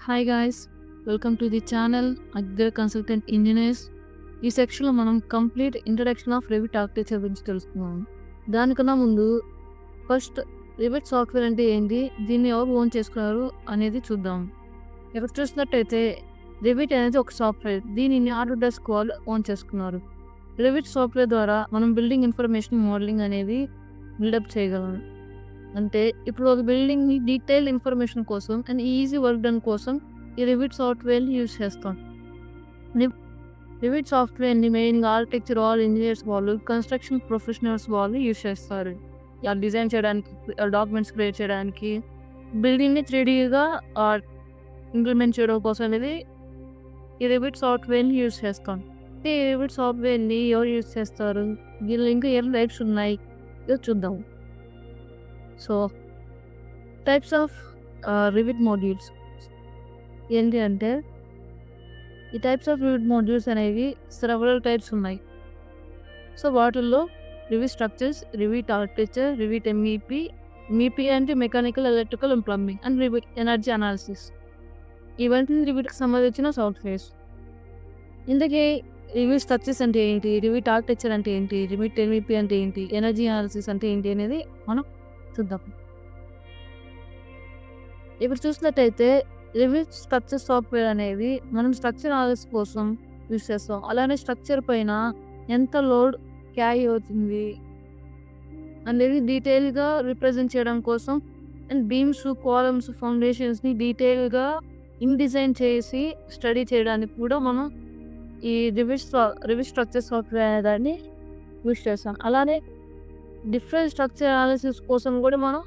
Hi guys, welcome to the channel agri consultant engineers. ఈ సెక్షన్లో మనం complete introduction of rivet architecture గురించి తెలుసుకున్నాం. దానికన్నా ముందు ఫస్ట్ రివిట్ సాఫ్ట్వేర్ అంటే ఏంటి, దీన్ని ఎవరు ఓన్ చేసుకున్నారు అనేది చూద్దాం. ఇక్కడ చూసినట్టయితే రివిట్ అనేది ఒక సాఫ్ట్వేర్, దీనిని ఆటోడెస్క్ వాళ్ళు ఓన్ చేసుకున్నారు. రివిట్ సాఫ్ట్వేర్ ద్వారా మనం బిల్డింగ్ ఇన్ఫర్మేషన్ మోడలింగ్ అనేది బిల్డప్ చేయగలం. అంటే ఇప్పుడు ఒక బిల్డింగ్‌ని డీటెయిల్డ్ ఇన్ఫర్మేషన్ కోసం అండ్ ఈజీ వర్క్ డన్ కోసం ఈ రివిట్ సాఫ్ట్వేర్‌ని యూజ్ చేస్తాం. రివ్ రివిట్ సాఫ్ట్వేర్‌ని మెయిన్‌గా ఆర్కిటెక్చర్ వాళ్ళు, ఇంజినీర్స్ వాళ్ళు, కన్‌స్ట్రక్షన్ ప్రొఫెషనల్స్ వాళ్ళు యూజ్ చేస్తారు. డిజైన్ చేయడానికి, డాక్యుమెంట్స్ క్రియేట్ చేయడానికి, బిల్డింగ్‌ని 3డీగా ఇంప్లిమెంట్ చేయడం కోసం అనేది ఈ రివిట్ సాఫ్ట్వేర్‌ని యూజ్ చేస్తాం. ఈ రివిట్ సాఫ్ట్వేర్‌ని ఎవరు యూజ్ చేస్తారు? దీనిలో ఇంకా ఏం టైప్స్ ఉన్నాయి ఇదో చూద్దాం. So types of Revit modules ఏంటి అంటే, ఈ టైప్స్ ఆఫ్ రివిట్ మాడ్యూల్స్ అనేవి సెవరల్ టైప్స్ ఉన్నాయి. సో వాటిల్లో Revit structures, Revit architecture, Revit MEP. MEP అంటే mechanical, electrical and plumbing, and Revit energy analysis. ఇవన్నీ రివిట్కి సంబంధించిన సాఫ్ట్వేర్స్. ఇందుకే రివిట్ స్ట్రక్చర్స్ అంటే ఏంటి, రివిట్ ఆర్కిటెక్చర్ అంటే ఏంటి, రివిట్ ఎంఈపీ అంటే ఏంటి, ఎనర్జీ అనాలిసిస్ అంటే ఏంటి అనేది మనం చూద్దాం. ఇప్పుడు చూసినట్టయితే రివిట్ స్ట్రక్చర్ సాఫ్ట్వేర్ అనేది మనం స్ట్రక్చర్ అనాలిసిస్ కోసం యూజ్ చేస్తాం. అలానే స్ట్రక్చర్ పైన ఎంత లోడ్ క్యారీ అవుతుంది అనేది డీటెయిల్గా రిప్రజెంట్ చేయడం కోసం, అండ్ బీమ్స్, కాలమ్స్, ఫౌండేషన్స్ని డీటెయిల్గా డిజైన్ చేసి స్టడీ చేయడానికి కూడా మనం ఈ రివిట్ స్ట్రక్చర్ సాఫ్ట్వేర్ అనే దాన్ని యూజ్ చేస్తాం. అలానే డిఫరెంట్ స్ట్రక్చర్ అనాలిసిస్ కోసం కూడా మనం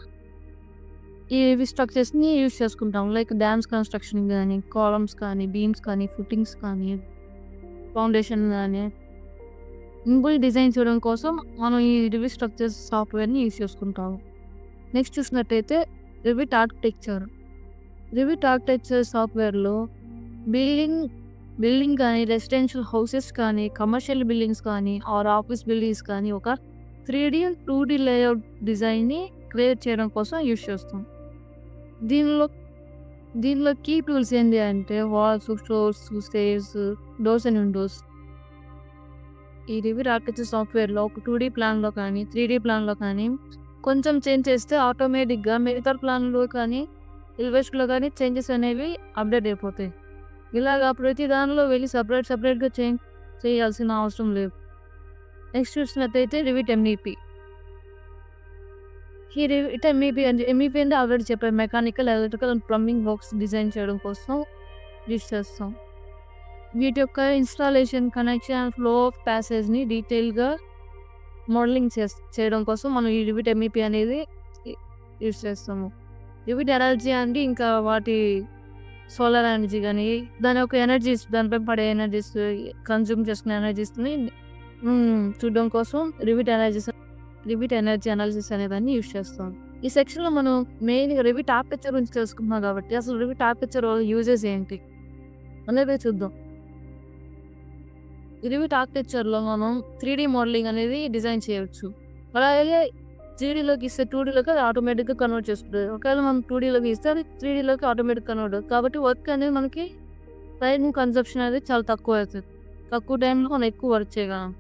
ఈ రివిట్ స్ట్రక్చర్స్ని యూజ్ చేసుకుంటాం. లైక్ డ్యామ్స్ కన్స్ట్రక్షన్ కానీ, కాలమ్స్ కానీ, బీమ్స్ కానీ, ఫుటింగ్స్ కానీ, ఫౌండేషన్ కానీ డిజైన్ చేయడం కోసం మనం ఈ రివిట్ స్ట్రక్చర్స్ సాఫ్ట్వేర్ని యూజ్ చేసుకుంటాము. నెక్స్ట్ చూసినట్టయితే రివిట్ ఆర్కిటెక్చర్. రివిట్ ఆర్కిటెక్చర్ సాఫ్ట్వేర్లో బిల్డింగ్ కానీ, రెసిడెన్షియల్ హౌసెస్ కానీ, కమర్షియల్ బిల్డింగ్స్ కానీ, ఆర్ ఆఫీస్ బిల్డింగ్స్ కానీ ఒక 3D అండ్ 2D లేఅవుట్ డిజైన్ని క్రియేట్ చేయడం కోసం యూజ్ చేస్తాం. దీనిలో కీ టూల్స్ ఏంటి అంటే walls, floors, stairs, doors and windows. ఈ రివిట్ ఆర్కిటెక్చర్ సాఫ్ట్వేర్లో ఒక 2D ప్లాన్లో కానీ, 3D ప్లాన్లో కానీ కొంచెం చేంజ్ చేస్తే ఆటోమేటిక్గా మిగతా ప్లాన్లో కానీ, ఎలివేషన్లో కానీ చేంజెస్ అనేవి అప్డేట్ అయిపోతాయి. ఇలాగా ప్రతి దానిలో వెళ్ళి సపరేట్గా చేంజ్ చేయాల్సిన అవసరం లేదు. నెక్స్ట్ చూసినట్టయితే రివిట్ ఎంఈపీ. ఈ రివిట్ ఎంఈపీ అంటే ఆల్రెడీ చెప్పాను, mechanical, electrical and plumbing works design చేయడం కోసం యూజ్ చేస్తాం. వీటి యొక్క ఇన్స్టాలేషన్, కనెక్షన్, ఫ్లో ఆఫ్ ప్యాసేజ్ని డీటెయిల్గా మోడలింగ్ చేయడం కోసం మనం ఈ రివిట్ ఎంఈపీ అనేది యూజ్ చేస్తాము. రివిట్ ఎనర్జీ అంటే ఇంకా వాటి సోలార్ ఎనర్జీ కానీ, దాని యొక్క ఎనర్జీస్, దానిపై పడే ఎనర్జీస్, కన్జ్యూమ్ చేసుకునే ఎనర్జీస్ని చూడడం కోసం రివిట్ ఎనర్జీ అనాలిసిస్ అనే దాన్ని యూజ్ చేస్తాం. ఈ సెక్షన్లో మనం మెయిన్గా రివిట్ ఆర్కిటెక్చర్ గురించి తెలుసుకుంటున్నాం కాబట్టి అసలు రివిట్ ఆర్కిటెక్చర్ యూజెస్ ఏంటి అనేది చూద్దాం. రివిట్ ఆర్కిటెక్చర్లో మనం 3D మోడలింగ్ అనేది డిజైన్ చేయవచ్చు. అలాగే 3Dలోకి ఇస్తే 2Dలోకి అది ఆటోమేటిక్గా కన్వర్ట్ చేసుకుంటుంది. ఒకవేళ మనం 2Dలోకి ఇస్తే అది 3Dలోకి ఆటోమేటిక్ కన్వర్ట్ అవుతుంది. కాబట్టి వర్క్ అనేది మనకి టైం కన్సప్షన్ అనేది చాలా తక్కువ అవుతుంది. తక్కువ టైంలో మనం ఎక్కువ వర్క్ చేయగలం.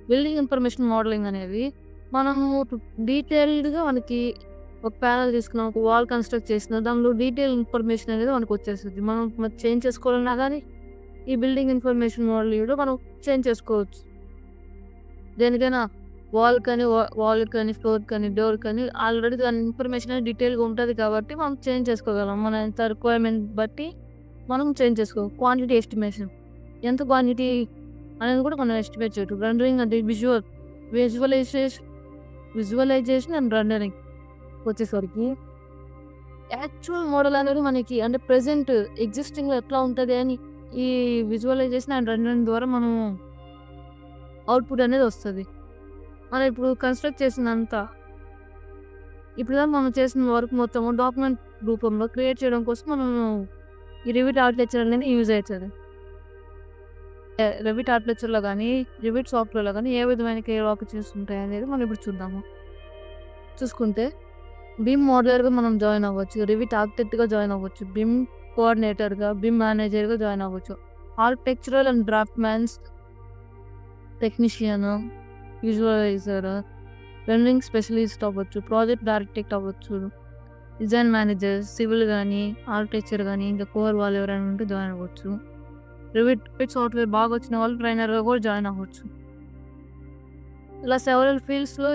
బిల్డింగ్ ఇన్ఫర్మేషన్ మోడలింగ్ అనేది మనము డీటెయిల్డ్గా మనకి ఒక ప్యానల్ తీసుకున్నాం, ఒక వాల్ కన్స్ట్రక్ట్ చేసిన దానిలో డీటెయిల్ ఇన్ఫర్మేషన్ అనేది మనకు వచ్చేస్తుంది. మనం చేంజ్ చేసుకోవాలన్నా కానీ ఈ బిల్డింగ్ ఇన్ఫర్మేషన్ మోడలింగ్లో మనం చేంజ్ చేసుకోవచ్చు. దేనికైనా వాల్ కానీ, ఫ్లోర్ కానీ, డోర్ కానీ ఆల్రెడీ దాని ఇన్ఫర్మేషన్ అనేది డీటెయిల్గా ఉంటుంది కాబట్టి మనం చేంజ్ చేసుకోగలం. మన ఎంత రిక్వైర్మెంట్ బట్టి మనం చేంజ్ చేసుకోవాలి. క్వాంటిటీ ఎస్టిమేషన్, ఎంత క్వాంటిటీ అనేది కూడా మనం ఎస్టిమేట్ చేయొచ్చు. రెండరింగ్ అంటే విజువలైజేషన్ అండ్ రెండరింగ్ వచ్చేసరికి యాక్చువల్ మోడల్ అనేది మనకి అంటే ప్రెజెంట్ ఎగ్జిస్టింగ్లో ఎట్లా ఉంటుంది అని ఈ విజువలైజేషన్ అండ్ రెండరింగ్ ద్వారా మనం అవుట్పుట్ అనేది వస్తుంది. మనం ఇప్పుడు కన్స్ట్రక్ట్ చేసినంత మనం చేసిన వర్క్ మొత్తం డాక్యుమెంట్ రూపంలో క్రియేట్ చేయడం కోసం మనం ఈ రివిట్ ఆర్కిటెక్చర్ అనేది యూజ్ అవుతుంది. రివిట్ ఆర్కిటెక్చర్లో కానీ, రివిట్ సాఫ్ట్వేర్లో కానీ ఏ విధమైన కేర్ ఆపర్చునిటీస్ ఉంటాయి అనేది మనం ఇప్పుడు చూద్దాము. చూసుకుంటే బీమ్ మోడలర్గా మనం జాయిన్ అవ్వచ్చు, రివిట్ ఆర్కిటెక్ట్గా జాయిన్ అవ్వచ్చు, కోఆర్డినేటర్‌గా, బిమ్ మేనేజర్‌గా జాయిన్ అవ్వచ్చు. Architectural and draftsman's technician, visualizer, rendering specialist అవ్వచ్చు, ప్రాజెక్ట్ ఆర్కిటెక్ట్ అవ్వచ్చు, డిజైన్ మేనేజర్, సివిల్ గానీ, ఆర్కిటెక్చర్ గానీ, ఇంకా కోర్ వాళ్ళు ఎవరైనా ఉంటే జాయిన్ అవ్వచ్చు. రివిట్ సాఫ్ట్‌వేర్ బాగా వచ్చిన వాళ్ళు ట్రైనర్‌గా కూడా జాయిన్ అవ్వచ్చు. ఇలా సెవరల్ ఫీల్డ్స్‌లో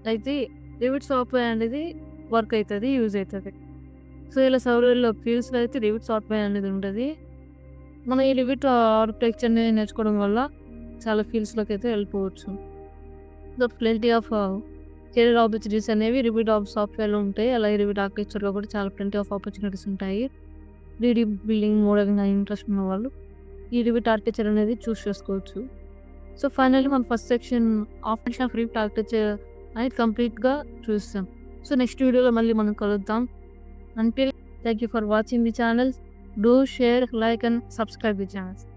అయితే రివిట్ సాఫ్ట్‌వేర్ అనేది వర్క్ అయితది, యూజ్ అయితది. సో, ఇలా సెవరల్ ఫీల్డ్స్‌లో అయితే రివిట్ సాఫ్ట్‌వేర్ అనేది ఉంటది. మనం ఈ రివిట్ ఆర్కిటెక్చర్‌ని నేర్చుకోవడం వల్ల చాలా ఫీల్డ్స్‌లోకైతే వెళ్ళిపోవచ్చు. So, plenty of career opportunities అనేవి రివిట్ సాఫ్ట్‌వేర్‌లో ఉంటాయి. అలాగే రివిట్ ఆర్కిటెక్చర్‌లో కూడా చాలా ప్లెంటీ ఆఫ్ ఆపర్చునిటీస్ ఉంటాయి. 3డీ బిల్డింగ్, మోడలింగ్ అని ఇంట్రెస్ట్ ఉన్నవాళ్ళు ఈ రివిట్ ఆర్కిటెక్చర్ అనేది చూస్ చేసుకోవచ్చు. సో, ఫైనల్లీ మన first section of rivet architecture అనేది కంప్లీట్‌గా చూసాం. సో, నెక్స్ట్ వీడియోలో మళ్ళీ మనం కలుద్దాం. Until thank you for watching the channel. Do share, like and subscribe the channel.